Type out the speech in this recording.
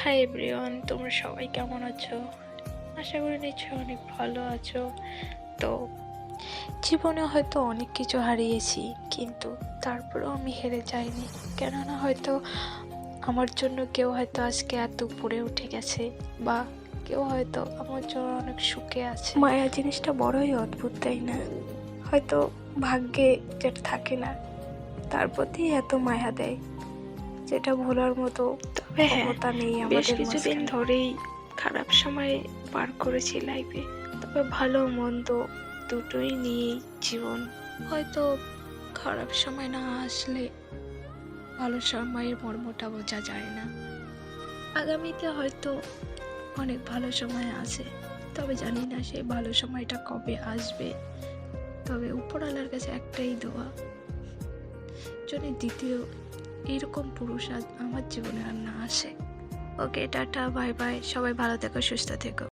Hi everyone, তোমরা সবাই কেমন আছো? আশা করি নিশ্চয়ই অনেক ভালো আছো। তো জীবনে হয়তো অনেক কিছু হারিয়েছি, কিন্তু তারপরেও আমি হেরে যাইনি। কেননা হয়তো আমার জন্য কেউ হয়তো আজকে এত উপরে উঠে গেছে, বা কেউ হয়তো আমার জন্য অনেক সুখে আছে। মায়া জিনিসটা বড়ই অদ্ভুত, তাই না? হয়তো ভাগ্যে যেটা থাকে না, তার প্রতি এত মায়া দেয়, যেটা ভোলার মতো ক্ষমতা নেই বেশ আমাদের কিছুদিন মাঝখানে। ধরেই খারাপ সময় পার করেছি লাইফে, তবে ভালো মন্দ দুটোই নিয়েই জীবন। হয়তো খারাপ সময় না আসলে ভালো সময়ের মর্মটা বোঝা যায় না। আগামীতে হয়তো অনেক ভালো সময় আছে, তবে জানি না সেই ভালো সময়টা কবে আসবে। তবে উপরওয়ালার কাছে একটাই দোয়া, যদি দ্বিতীয় এরকম পুরুষ আজ আমার জীবনে আর না আসে। ওকে, টাটা, বাই বাই, সবাই ভালো থেকো, সুস্থ থেকো।